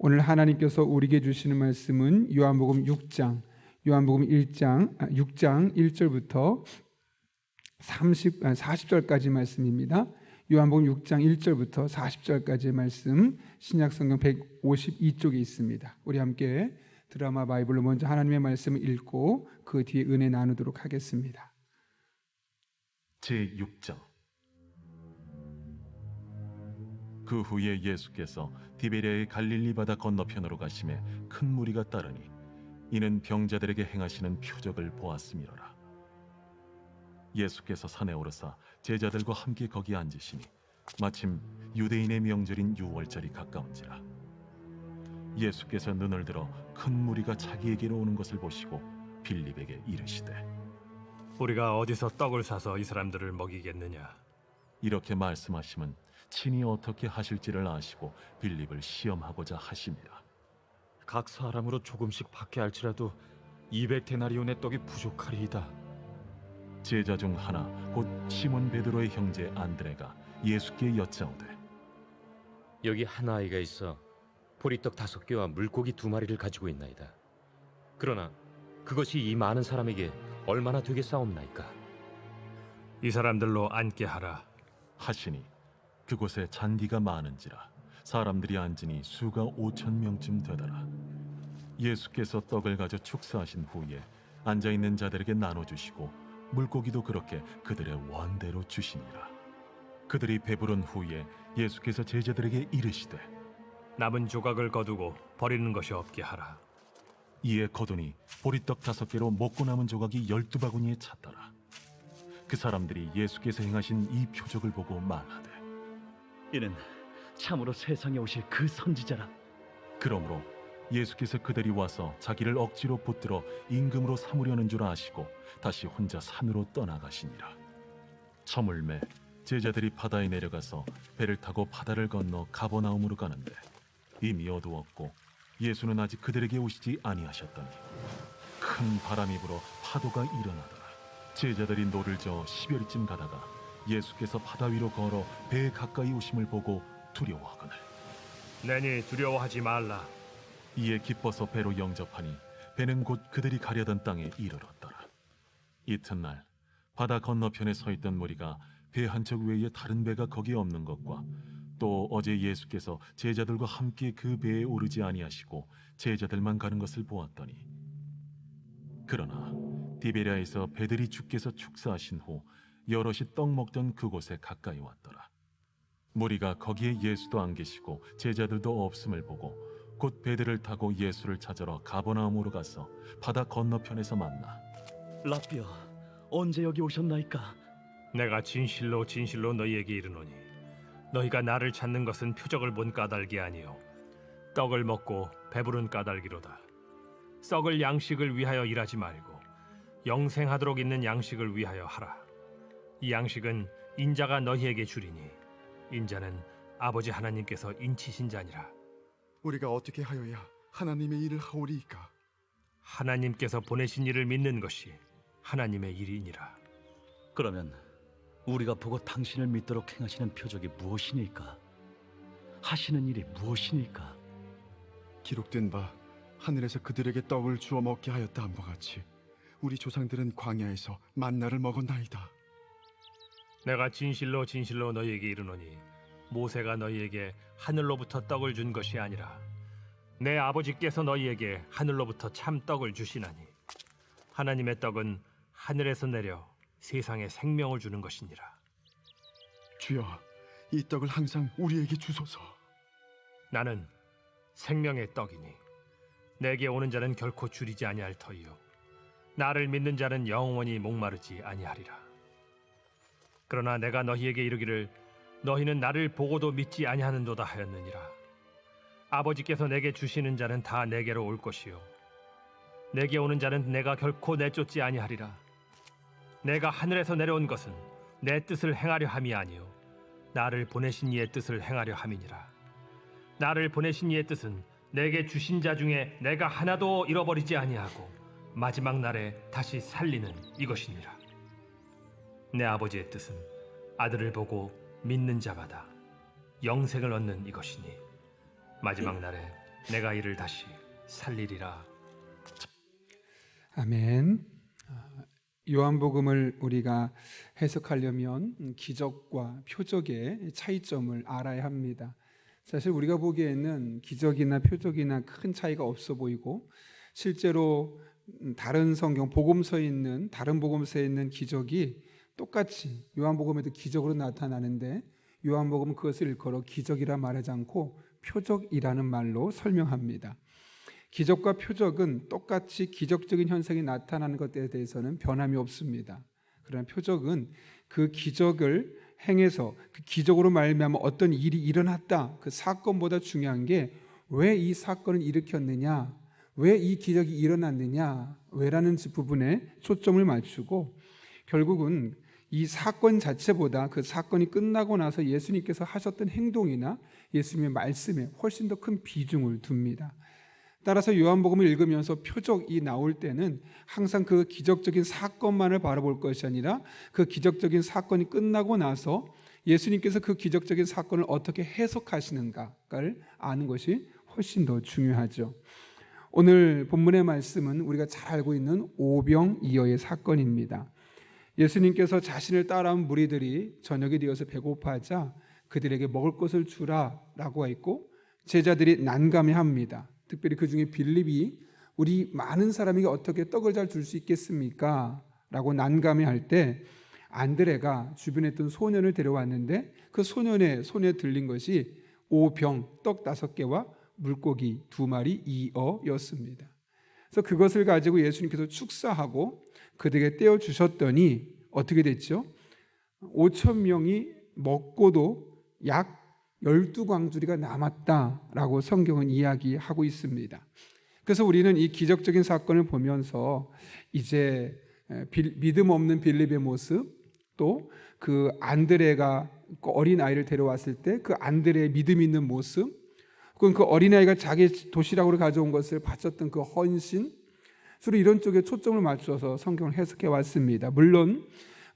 오늘 하나님께서 우리에게 주시는 말씀은 요한복음 6장 1절부터 40절까지 말씀입니다. 요한복음 6장 1절부터 40절까지의 말씀, 신약성경 152쪽에 있습니다. 우리 함께 드라마 바이블로 먼저 하나님의 말씀을 읽고 그 뒤에 은혜 나누도록 하겠습니다. 제6장. 그 후에 예수께서 디베랴의 갈릴리 바다 건너편으로 가심에 큰 무리가 따르니 이는 병자들에게 행하시는 표적을 보았음이로라. 예수께서 산에 오르사 제자들과 함께 거기 앉으시니 마침 유대인의 명절인 유월절이 가까운지라. 예수께서 눈을 들어 큰 무리가 자기에게로 오는 것을 보시고 빌립에게 이르시되 우리가 어디서 떡을 사서 이 사람들을 먹이겠느냐? 이렇게 말씀하심은 친히 어떻게 하실지를 아시고 빌립을 시험하고자 하심이라. 각 사람으로 조금씩 받게 할지라도 200데나리온의 떡이 부족하리이다. 제자 중 하나 곧 시몬 베드로의 형제 안드레가 예수께 여짜오되 여기 한 아이가 있어 보리떡 5개와 물고기 2마리를 가지고 있나이다. 그러나 그것이 이 많은 사람에게 얼마나 되겠사옵나이까? 이 사람들로 앉게 하라. 하시니 그곳에 잔디가 많은지라 사람들이 앉으니 수가 5,000명쯤 되더라. 예수께서 떡을 가져 축사하신 후에 앉아있는 자들에게 나눠주시고 물고기도 그렇게 그들의 원대로 주시니라. 그들이 배부른 후에 예수께서 제자들에게 이르시되 남은 조각을 거두고 버리는 것이 없게 하라. 이에 거두니 보리떡 5개로 먹고 남은 조각이 12바구니에 찼더라. 그 사람들이 예수께서 행하신 이 표적을 보고 말하되 이는 참으로 세상에 오실 그 선지자라. 그러므로 예수께서 그들이 와서 자기를 억지로 붙들어 임금으로 삼으려는 줄 아시고 다시 혼자 산으로 떠나가시니라. 저물매 제자들이 바다에 내려가서 배를 타고 바다를 건너 가버나움으로 가는데 이미 어두웠고 예수는 아직 그들에게 오시지 아니하셨더니 큰 바람이 불어 파도가 일어나더라. 제자들이 노를 저어 10여리쯤 가다가 예수께서 바다 위로 걸어 배에 가까이 오심을 보고 두려워하거늘 내니 두려워하지 말라. 이에 기뻐서 배로 영접하니 배는 곧 그들이 가려던 땅에 이르렀더라. 이튿날 바다 건너편에 서 있던 무리가 배 한 척 외에 다른 배가 거기 없는 것과 또 어제 예수께서 제자들과 함께 그 배에 오르지 아니하시고 제자들만 가는 것을 보았더니 그러나 디베랴에서 배들이 주께서 축사하신 후 여럿이 떡 먹던 그곳에 가까이 왔더라. 무리가 거기에 예수도 안 계시고 제자들도 없음을 보고 곧 배들을 타고 예수를 찾으러 가버나움으로 가서 바다 건너편에서 만나 라삐어, 언제 여기 오셨나이까? 내가 진실로 진실로 너희에게 이르노니 너희가 나를 찾는 것은 표적을 본 까닭이 아니요 떡을 먹고 배부른 까닭이로다. 썩을 양식을 위하여 일하지 말고 영생하도록 있는 양식을 위하여 하라. 이 양식은 인자가 너희에게 주리니 인자는 아버지 하나님께서 인치신 자니라. 우리가 어떻게 하여야 하나님의 일을 하오리이까? 하나님께서 보내신 이를 믿는 것이 하나님의 일이니라. 그러면 우리가 보고 당신을 믿도록 행하시는 표적이 무엇이니까? 하시는 일이 무엇이니까? 기록된 바 하늘에서 그들에게 떡을 주어 먹게 하였다 함과 같이 우리 조상들은 광야에서 만나를 먹었나이다. 내가 진실로 진실로 너희에게 이르노니 모세가 너희에게 하늘로부터 떡을 준 것이 아니라 내 아버지께서 너희에게 하늘로부터 참 떡을 주시나니 하나님의 떡은 하늘에서 내려 세상에 생명을 주는 것이니라. 주여, 이 떡을 항상 우리에게 주소서. 나는 생명의 떡이니 내게 오는 자는 결코 줄이지 아니할 터이요 나를 믿는 자는 영원히 목마르지 아니하리라. 그러나 내가 너희에게 이르기를 너희는 나를 보고도 믿지 아니하는도다 하였느니라. 아버지께서 내게 주시는 자는 다 내게로 올 것이요 내게 오는 자는 내가 결코 내쫓지 아니하리라. 내가 하늘에서 내려온 것은 내 뜻을 행하려 함이 아니요 나를 보내신 이의 뜻을 행하려 함이니라. 나를 보내신 이의 뜻은 내게 주신 자 중에 내가 하나도 잃어버리지 아니하고 마지막 날에 다시 살리는 이것이니라. 내 아버지의 뜻은 아들을 보고 믿는 자마다 영생을 얻는 이것이니 마지막 날에 내가 이를 다시 살리리라. 아멘. 요한복음을 우리가 해석하려면 기적과 표적의 차이점을 알아야 합니다. 사실 우리가 보기에는 기적이나 표적이나 큰 차이가 없어 보이고, 실제로 다른 성경 복음서에 있는 다른 복음서에 있는 기적이 똑같이 요한복음에도 기적으로 나타나는데, 요한복음은 그것을 일컬어 기적이라 말하지 않고 표적이라는 말로 설명합니다. 기적과 표적은 똑같이 기적적인 현상이 나타나는 것에 대해서는 변함이 없습니다. 그러나 표적은 그 기적을 행해서 그 기적으로 말미암아 어떤 일이 일어났다, 그 사건보다 중요한 게 왜 이 사건을 일으켰느냐, 왜 이 기적이 일어났느냐, 왜라는 부분에 초점을 맞추고, 결국은 이 사건 자체보다 그 사건이 끝나고 나서 예수님께서 하셨던 행동이나 예수님의 말씀에 훨씬 더 큰 비중을 둡니다. 따라서 요한복음을 읽으면서 표적이 나올 때는 항상 그 기적적인 사건만을 바라볼 것이 아니라 그 기적적인 사건이 끝나고 나서 예수님께서 그 기적적인 사건을 어떻게 해석하시는가를 아는 것이 훨씬 더 중요하죠. 오늘 본문의 말씀은 우리가 잘 알고 있는 오병이어의 사건입니다. 예수님께서 자신을 따라온 무리들이 저녁이 되어서 배고파하자 그들에게 먹을 것을 주라라고 했고, 제자들이 난감해합니다. 특별히 그 중에 빌립이 우리 많은 사람에게 어떻게 떡을 잘 줄 수 있겠습니까? 라고 난감해할 때 안드레가 주변에 있던 소년을 데려왔는데, 그 소년의 손에 들린 것이 5병 떡 5개와 물고기 2마리 2어였습니다. 그래서 그것을 가지고 예수님께서 축사하고 그들에게 떼어 주셨더니 어떻게 됐죠? 5천 명이 먹고도 약 12광주리가 남았다라고 성경은 이야기하고 있습니다. 그래서 우리는 이 기적적인 사건을 보면서 이제 믿음 없는 빌립의 모습, 또 그 안드레가 어린아이를 데려왔을 때 그 안드레의 믿음 있는 모습, 그건 그 어린아이가 자기 도시락으로 가져온 것을 바쳤던 그 헌신, 주로 이런 쪽에 초점을 맞춰서 성경을 해석해 왔습니다. 물론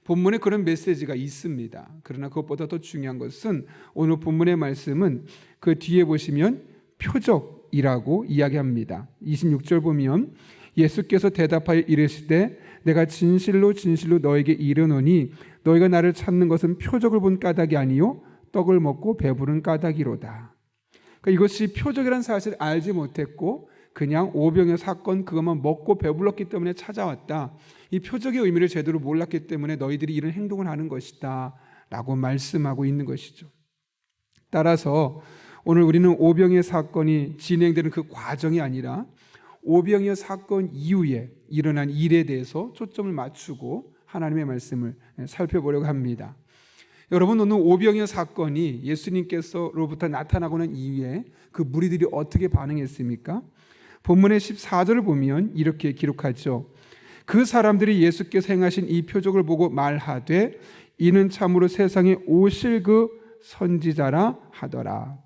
본문에 그런 메시지가 있습니다. 그러나 그것보다 더 중요한 것은 오늘 본문의 말씀은 그 뒤에 보시면 표적이라고 이야기합니다. 26절 보면 예수께서 대답하여 이르시되 내가 진실로 진실로 너에게 이르노니 너희가 나를 찾는 것은 표적을 본 까닭이 아니요 떡을 먹고 배부른 까닭이로다. 그러니까 이것이 표적이라는 사실을 알지 못했고 그냥 오병의 사건 그것만 먹고 배불렀기 때문에 찾아왔다. 이 표적의 의미를 제대로 몰랐기 때문에 너희들이 이런 행동을 하는 것이다 라고 말씀하고 있는 것이죠. 따라서 오늘 우리는 오병의 사건이 진행되는 그 과정이 아니라 오병의 사건 이후에 일어난 일에 대해서 초점을 맞추고 하나님의 말씀을 살펴보려고 합니다. 여러분, 오늘 오병의 사건이 예수님께서로부터 나타나고 난 이후에 그 무리들이 어떻게 반응했습니까? 본문의 14절을 보면 이렇게 기록하죠. 그 사람들이 예수께서 행하신 이 표적을 보고 말하되 이는 참으로 세상에 오실 그 선지자라 하더라.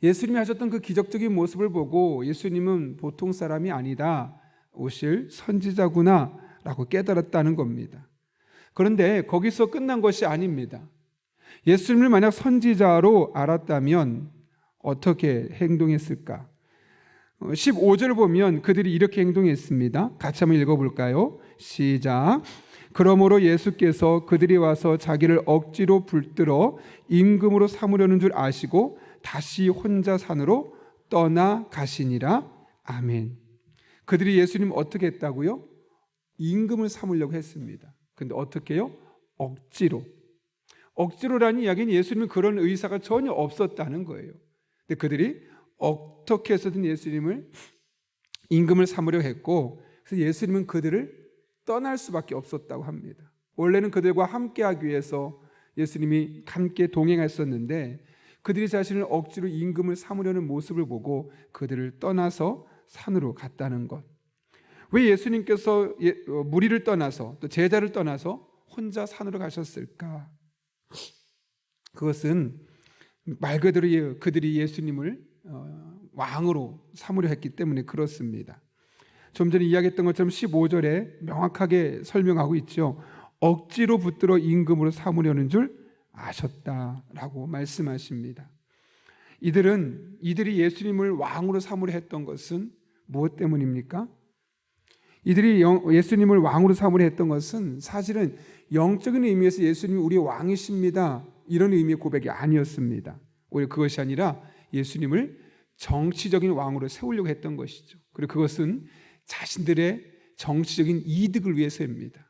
예수님이 하셨던 그 기적적인 모습을 보고 예수님은 보통 사람이 아니다, 오실 선지자구나 라고 깨달았다는 겁니다. 그런데 거기서 끝난 것이 아닙니다. 예수님을 만약 선지자로 알았다면 어떻게 행동했을까? 15절을 보면 그들이 이렇게 행동했습니다. 같이 한번 읽어볼까요? 시작. 그러므로 예수께서 그들이 와서 자기를 억지로 붙들어 임금으로 삼으려는 줄 아시고 다시 혼자 산으로 떠나가시니라. 아멘. 그들이 예수님 어떻게 했다고요? 임금을 삼으려고 했습니다. 근데 어떻게 해요? 억지로. 억지로라는 이야기는 예수님은 그런 의사가 전혀 없었다는 거예요. 근데 그들이 어떻게 해서든 예수님을 임금을 삼으려 했고, 그래서 예수님은 그들을 떠날 수밖에 없었다고 합니다. 원래는 그들과 함께하기 위해서 예수님이 함께 동행했었는데 그들이 자신을 억지로 임금을 삼으려는 모습을 보고 그들을 떠나서 산으로 갔다는 것. 왜 예수님께서 무리를 떠나서 또 제자를 떠나서 혼자 산으로 가셨을까? 그것은 말 그대로 그들이 예수님을 왕으로 삼으려 했기 때문에 그렇습니다. 좀 전에 이야기했던 것처럼 15절에 명확하게 설명하고 있죠. 억지로 붙들어 임금으로 삼으려는 줄 아셨다라고 말씀하십니다. 이들이 예수님을 왕으로 삼으려 했던 것은 무엇 때문입니까? 이들이 예수님을 왕으로 삼으려 했던 것은 사실은 영적인 의미에서 예수님이 우리의 왕이십니다, 이런 의미의 고백이 아니었습니다. 오히려 그것이 아니라 예수님을 정치적인 왕으로 세우려고 했던 것이죠. 그리고 그것은 자신들의 정치적인 이득을 위해서입니다.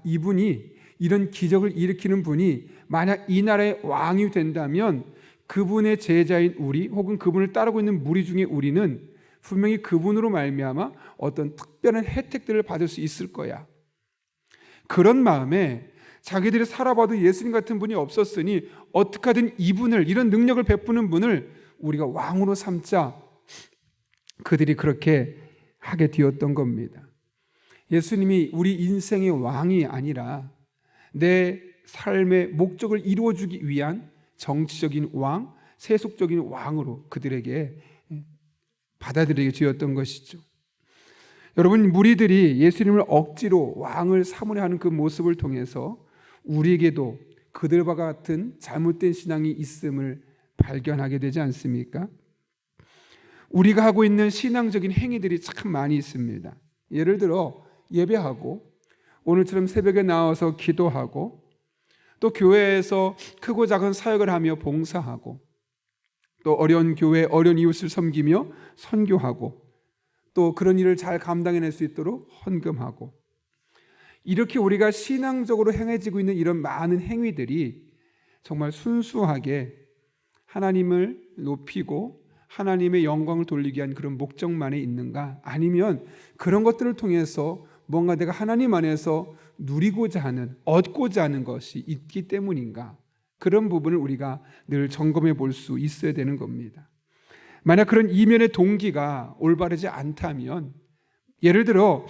이분이, 이런 기적을 일으키는 분이 만약 이 나라의 왕이 된다면 그분의 제자인 우리, 혹은 그분을 따르고 있는 무리 중에 우리는 분명히 그분으로 말미암아 어떤 특별한 혜택들을 받을 수 있을 거야. 그런 마음에 자기들이 살아봐도 예수님 같은 분이 없었으니 어떻게 하든 이분을, 이런 능력을 베푸는 분을 우리가 왕으로 삼자, 그들이 그렇게 하게 되었던 겁니다. 예수님이 우리 인생의 왕이 아니라 내 삶의 목적을 이루어주기 위한 정치적인 왕, 세속적인 왕으로 그들에게 받아들이게 되었던 것이죠. 여러분, 무리들이 예수님을 억지로 왕을 삼으려 하는 그 모습을 통해서 우리에게도 그들과 같은 잘못된 신앙이 있음을 발견하게 되지 않습니까? 우리가 하고 있는 신앙적인 행위들이 참 많이 있습니다. 예를 들어 예배하고, 오늘처럼 새벽에 나와서 기도하고, 또 교회에서 크고 작은 사역을 하며 봉사하고, 또 어려운 교회, 어려운 이웃을 섬기며 선교하고, 또 그런 일을 잘 감당해낼 수 있도록 헌금하고, 이렇게 우리가 신앙적으로 행해지고 있는 이런 많은 행위들이 정말 순수하게 하나님을 높이고 하나님의 영광을 돌리기 위한 그런 목적만에 있는가? 아니면 그런 것들을 통해서 뭔가 내가 하나님 안에서 누리고자 하는, 얻고자 하는 것이 있기 때문인가? 그런 부분을 우리가 늘 점검해 볼 수 있어야 되는 겁니다. 만약 그런 이면의 동기가 올바르지 않다면, 예를 들어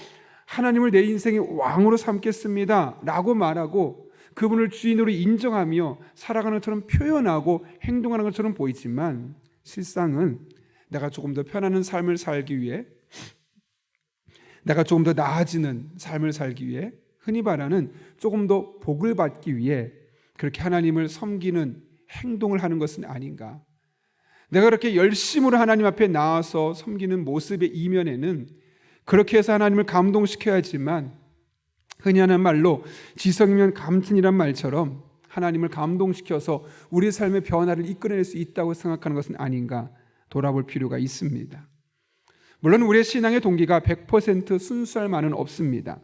하나님을 내 인생의 왕으로 삼겠습니다 라고 말하고 그분을 주인으로 인정하며 살아가는 것처럼 표현하고 행동하는 것처럼 보이지만, 실상은 내가 조금 더 편안한 삶을 살기 위해, 내가 조금 더 나아지는 삶을 살기 위해, 흔히 말하는 조금 더 복을 받기 위해 그렇게 하나님을 섬기는 행동을 하는 것은 아닌가? 내가 그렇게 열심으로 하나님 앞에 나와서 섬기는 모습의 이면에는 그렇게 해서 하나님을 감동시켜야지만, 흔히 하는 말로 지성이면 감천이란 말처럼 하나님을 감동시켜서 우리 삶의 변화를 이끌어낼 수 있다고 생각하는 것은 아닌가 돌아볼 필요가 있습니다. 물론 우리의 신앙의 동기가 100% 순수할 만은 없습니다.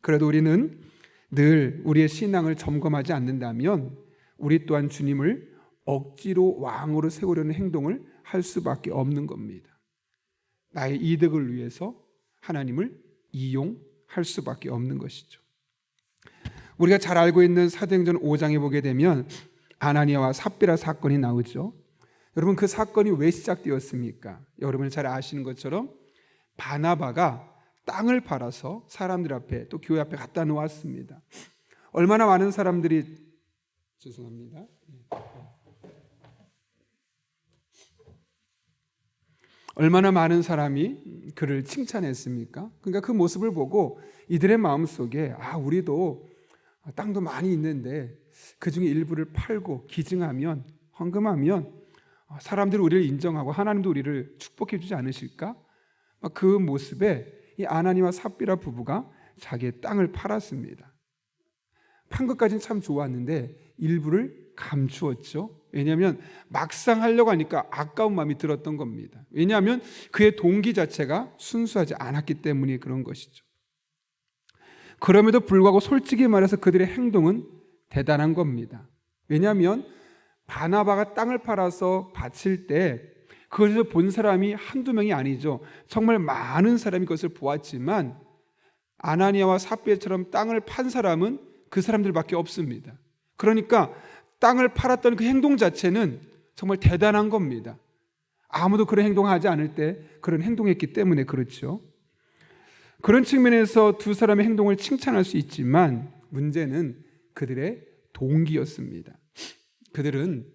그래도 우리는 늘 우리의 신앙을 점검하지 않는다면 우리 또한 주님을 억지로 왕으로 세우려는 행동을 할 수밖에 없는 겁니다. 나의 이득을 위해서 하나님을 이용할 수밖에 없는 것이죠. 우리가 잘 알고 있는 사도행전 5장에 보게 되면 아나니아와 삽비라 사건이 나오죠. 여러분, 그 사건이 왜 시작되었습니까? 여러분이 잘 아시는 것처럼 바나바가 땅을 팔아서 사람들 앞에, 또 교회 앞에 갖다 놓았습니다. 얼마나 많은 사람들이, 죄송합니다, 얼마나 많은 사람이 그를 칭찬했습니까? 그러니까 그 모습을 보고 이들의 마음속에 우리도 땅도 많이 있는데 그 중에 일부를 팔고 기증하면, 헌금하면 사람들이 우리를 인정하고 하나님도 우리를 축복해 주지 않으실까? 그 모습에 이 아나니와 삽비라 부부가 자기의 땅을 팔았습니다. 판 것까지는 참 좋았는데 일부를 감추었죠. 왜냐하면 막상 하려고 하니까 아까운 마음이 들었던 겁니다. 왜냐하면 그의 동기 자체가 순수하지 않았기 때문에 그런 것이죠. 그럼에도 불구하고 솔직히 말해서 그들의 행동은 대단한 겁니다. 왜냐하면 바나바가 땅을 팔아서 바칠 때 그것을 본 사람이 한두 명이 아니죠. 정말 많은 사람이 그것을 보았지만 아나니아와 삽비라처럼 땅을 판 사람은 그 사람들밖에 없습니다. 그러니까 땅을 팔았던 그 행동 자체는 정말 대단한 겁니다. 아무도 그런 행동을 하지 않을 때 그런 행동했기 때문에 그렇죠. 그런 측면에서 두 사람의 행동을 칭찬할 수 있지만 문제는 그들의 동기였습니다. 그들은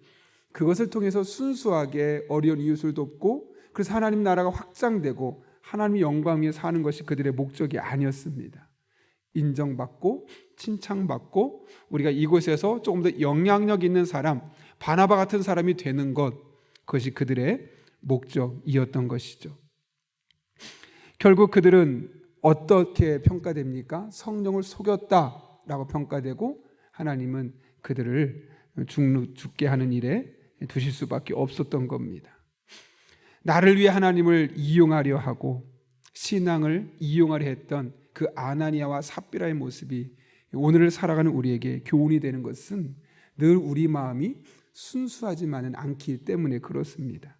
그것을 통해서 순수하게 어려운 이웃을 돕고, 그래서 하나님 나라가 확장되고 하나님의 영광 위에 사는 것이 그들의 목적이 아니었습니다. 인정받고 칭찬받고 우리가 이곳에서 조금 더 영향력 있는 사람, 바나바 같은 사람이 되는 것, 그것이 그들의 목적이었던 것이죠. 결국 그들은 어떻게 평가됩니까? 성령을 속였다라고 평가되고 하나님은 그들을 죽게 하는 일에 두실 수밖에 없었던 겁니다. 나를 위해 하나님을 이용하려 하고 신앙을 이용하려 했던 그 아나니아와 삽비라의 모습이 오늘을 살아가는 우리에게 교훈이 되는 것은 늘 우리 마음이 순수하지만은 않기 때문에 그렇습니다.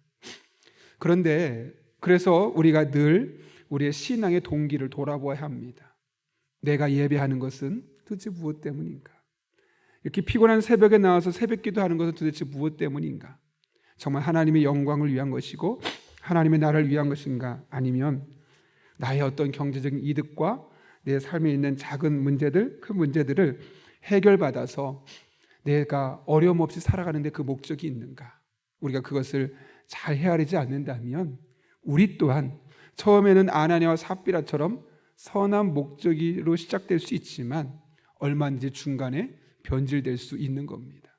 그런데 그래서 우리가 늘 우리의 신앙의 동기를 돌아보아야 합니다. 내가 예배하는 것은 도대체 무엇 때문인가? 이렇게 피곤한 새벽에 나와서 새벽 기도하는 것은 도대체 무엇 때문인가? 정말 하나님의 영광을 위한 것이고 하나님의 나라를 위한 것인가? 아니면 나의 어떤 경제적인 이득과 내 삶에 있는 작은 문제들, 그 문제들을 해결받아서 내가 어려움 없이 살아가는데 그 목적이 있는가? 우리가 그것을 잘 헤아리지 않는다면 우리 또한 처음에는 아나니아와 삽비라처럼 선한 목적으로 시작될 수 있지만 얼마든지 중간에 변질될 수 있는 겁니다.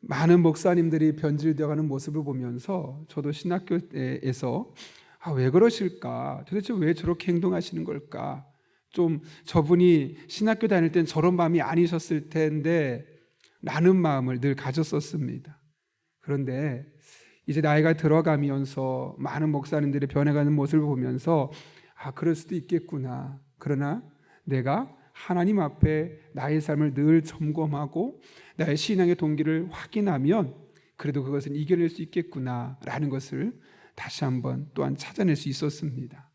많은 목사님들이 변질되어가는 모습을 보면서 저도 신학교에서 왜 그러실까? 도대체 왜 저렇게 행동하시는 걸까? 좀 저분이 신학교 다닐 땐 저런 마음이 아니셨을 텐데 라는 마음을 늘 가졌었습니다. 그런데 이제 나이가 들어가면서 많은 목사님들이 변해가는 모습을 보면서 그럴 수도 있겠구나. 그러나 내가 하나님 앞에 나의 삶을 늘 점검하고 나의 신앙의 동기를 확인하면 그래도 그것은 이겨낼 수 있겠구나라는 것을 다시 한번 또한 찾아낼 수 있었습니다.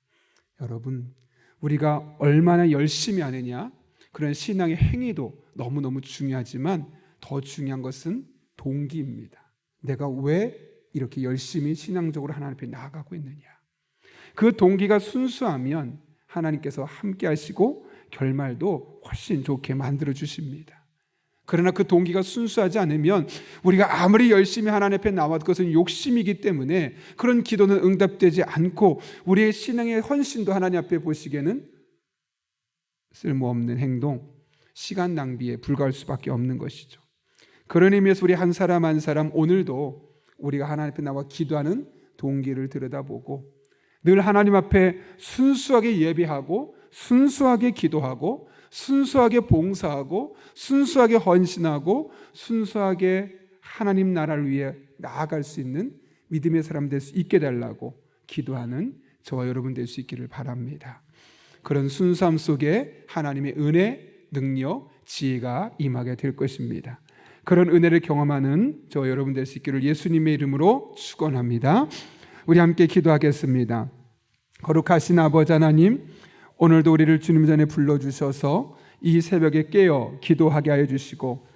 여러분, 우리가 얼마나 열심히 하느냐, 그런 신앙의 행위도 너무너무 중요하지만 더 중요한 것은 동기입니다. 내가 왜 이렇게 열심히 신앙적으로 하나님 앞에 나아가고 있느냐. 그 동기가 순수하면 하나님께서 함께 하시고 결말도 훨씬 좋게 만들어 주십니다. 그러나 그 동기가 순수하지 않으면 우리가 아무리 열심히 하나님 앞에 나와도 그것은 욕심이기 때문에 그런 기도는 응답되지 않고 우리의 신앙의 헌신도 하나님 앞에 보시기에는 쓸모없는 행동, 시간 낭비에 불과할 수밖에 없는 것이죠. 그런 의미에서 우리 한 사람 한 사람 오늘도 우리가 하나님 앞에 나와 기도하는 동기를 들여다보고 늘 하나님 앞에 순수하게 예배하고 순수하게 기도하고 순수하게 봉사하고 순수하게 헌신하고 순수하게 하나님 나라를 위해 나아갈 수 있는 믿음의 사람 될 수 있게 달라고 기도하는 저와 여러분 될 수 있기를 바랍니다. 그런 순수함 속에 하나님의 은혜, 능력, 지혜가 임하게 될 것입니다. 그런 은혜를 경험하는 저와 여러분 될 수 있기를 예수님의 이름으로 축원합니다. 우리 함께 기도하겠습니다. 거룩하신 아버지 하나님, 오늘도 우리를 주님 전에 불러주셔서 이 새벽에 깨어 기도하게 하여 주시고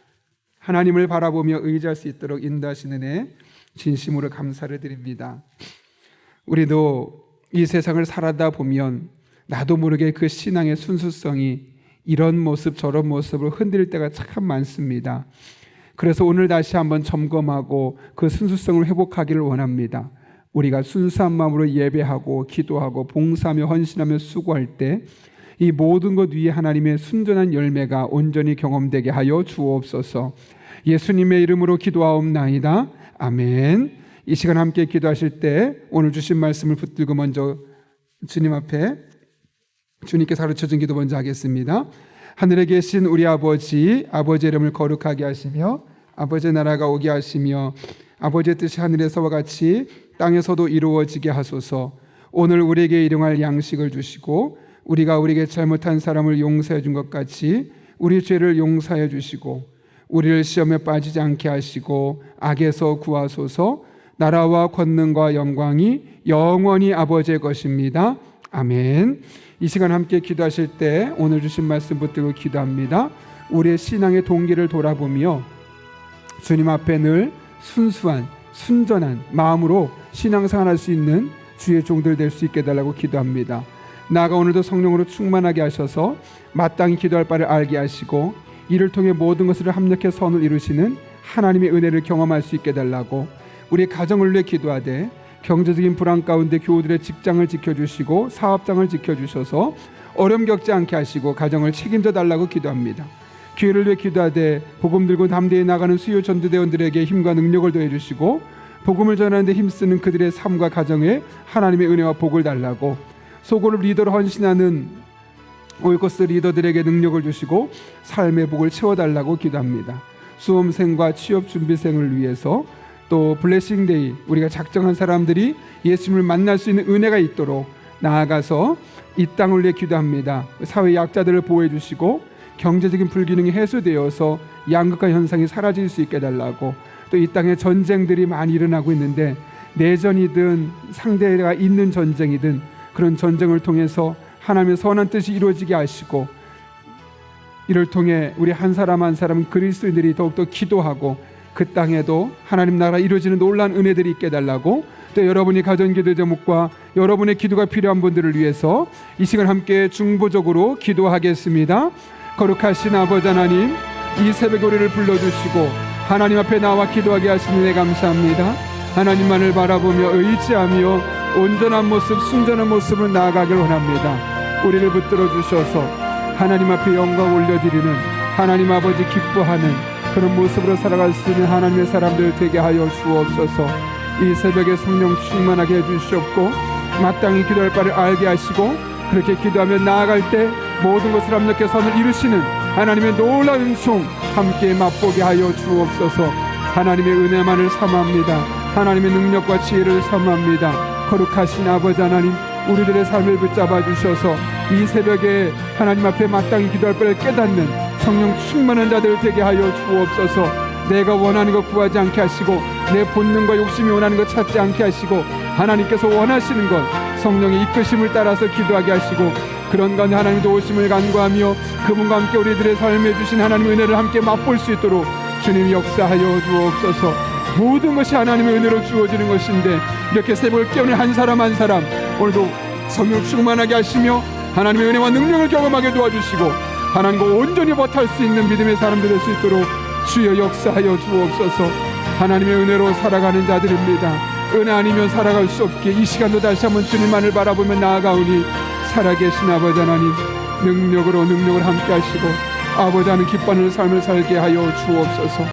하나님을 바라보며 의지할 수 있도록 인도하시는 애 진심으로 감사를 드립니다. 우리도 이 세상을 살아다 보면 나도 모르게 그 신앙의 순수성이 이런 모습 저런 모습을 흔들 때가 참 많습니다. 그래서 오늘 다시 한번 점검하고 그 순수성을 회복하기를 원합니다. 우리가 순수한 마음으로 예배하고 기도하고 봉사하며 헌신하며 수고할 때 이 모든 것 위에 하나님의 순전한 열매가 온전히 경험되게 하여 주옵소서. 예수님의 이름으로 기도하옵나이다. 아멘. 이 시간 함께 기도하실 때 오늘 주신 말씀을 붙들고 먼저 주님 앞에 주님께서 가르쳐준 기도 먼저 하겠습니다. 하늘에 계신 우리 아버지의 이름을 거룩하게 하시며 아버지의 나라가 오게 하시며 아버지의 뜻이 하늘에서와 같이 땅에서도 이루어지게 하소서. 오늘 우리에게 일용할 양식을 주시고 우리가 우리에게 잘못한 사람을 용서해 준 것 같이 우리 죄를 용서해 주시고 우리를 시험에 빠지지 않게 하시고 악에서 구하소서. 나라와 권능과 영광이 영원히 아버지의 것입니다. 아멘. 이 시간 함께 기도하실 때 오늘 주신 말씀 붙들고 기도합니다. 우리의 신앙의 동기를 돌아보며 주님 앞에 늘 순수한 순전한 마음으로 신앙생활할 수 있는 주의 종들 될 수 있게 해달라고 기도합니다. 나아가 오늘도 성령으로 충만하게 하셔서 마땅히 기도할 바를 알게 하시고 이를 통해 모든 것을 합력해 선을 이루시는 하나님의 은혜를 경험할 수 있게 해달라고 우리 가정을 위해 기도하되 경제적인 불안 가운데 교우들의 직장을 지켜주시고 사업장을 지켜주셔서 어려움 겪지 않게 하시고 가정을 책임져 달라고 기도합니다. 기회를 위해 기도하되 복음 들고 담대히 나가는 수요 전도대원들에게 힘과 능력을 더해 주시고 복음을 전하는 데 힘쓰는 그들의 삶과 가정에 하나님의 은혜와 복을 달라고 소그룹 리더로 헌신하는 오이코스 리더들에게 능력을 주시고 삶의 복을 채워달라고 기도합니다. 수험생과 취업 준비생을 위해서 또 블레싱데이 우리가 작정한 사람들이 예수님을 만날 수 있는 은혜가 있도록 나아가서 이 땅을 위해 기도합니다. 사회 약자들을 보호해 주시고 경제적인 불균형이 해소되어서 양극화 현상이 사라질 수 있게 해달라고 또 이 땅에 전쟁들이 많이 일어나고 있는데 내전이든 상대가 있는 전쟁이든 그런 전쟁을 통해서 하나님의 선한 뜻이 이루어지게 하시고 이를 통해 우리 한 사람 한 사람 그리스도인들이 더욱더 기도하고 그 땅에도 하나님 나라 이루어지는 놀라운 은혜들이 있게 해달라고 또 여러분이 가정기도 제목과 여러분의 기도가 필요한 분들을 위해서 이 시간 함께 중보적으로 기도하겠습니다. 거룩하신 아버지 하나님, 이 새벽에 우리를 불러주시고 하나님 앞에 나와 기도하게 하시니 네 감사합니다. 하나님만을 바라보며 의지하며 온전한 모습, 순전한 모습으로 나아가길 원합니다. 우리를 붙들어 주셔서 하나님 앞에 영광 올려드리는 하나님 아버지 기뻐하는 그런 모습으로 살아갈 수 있는 하나님의 사람들 되게 하여 주옵소서. 이 새벽에 성령 충만하게 해주시옵고 마땅히 기도할 바를 알게 하시고 그렇게 기도하며 나아갈 때 모든 것을 합력해 선을 이루시는 하나님의 놀라운 은총 함께 맛보게 하여 주옵소서. 하나님의 은혜만을 삼합니다. 하나님의 능력과 지혜를 삼합니다. 거룩하신 아버지 하나님, 우리들의 삶을 붙잡아 주셔서 이 새벽에 하나님 앞에 마땅히 기도할 바를 깨닫는 성령 충만한 자들 되게 하여 주옵소서. 내가 원하는 것 구하지 않게 하시고 내 본능과 욕심이 원하는 것 찾지 않게 하시고 하나님께서 원하시는 것 성령의 이끄심을 따라서 기도하게 하시고 그런 가운데 하나님 도우심을 간구하며 그분과 함께 우리들의 삶에 주신 하나님의 은혜를 함께 맛볼 수 있도록 주님 역사하여 주옵소서. 모든 것이 하나님의 은혜로 주어지는 것인데 이렇게 새벽을 깨우는 한 사람 한 사람 오늘도 성령 충만하게 하시며 하나님의 은혜와 능력을 경험하게 도와주시고 하나님과 온전히 버탈 수 있는 믿음의 사람들 될 수 있도록 주여 역사하여 주옵소서. 하나님의 은혜로 살아가는 자들입니다. 은혜 아니면 살아갈 수 없기에 이 시간도 다시 한번 주님만을 바라보며 나아가오니 살아계신 아버지 하나님 능력을 함께 하시고 아버지 하나님 기뻐하는 삶을 살게 하여 주옵소서.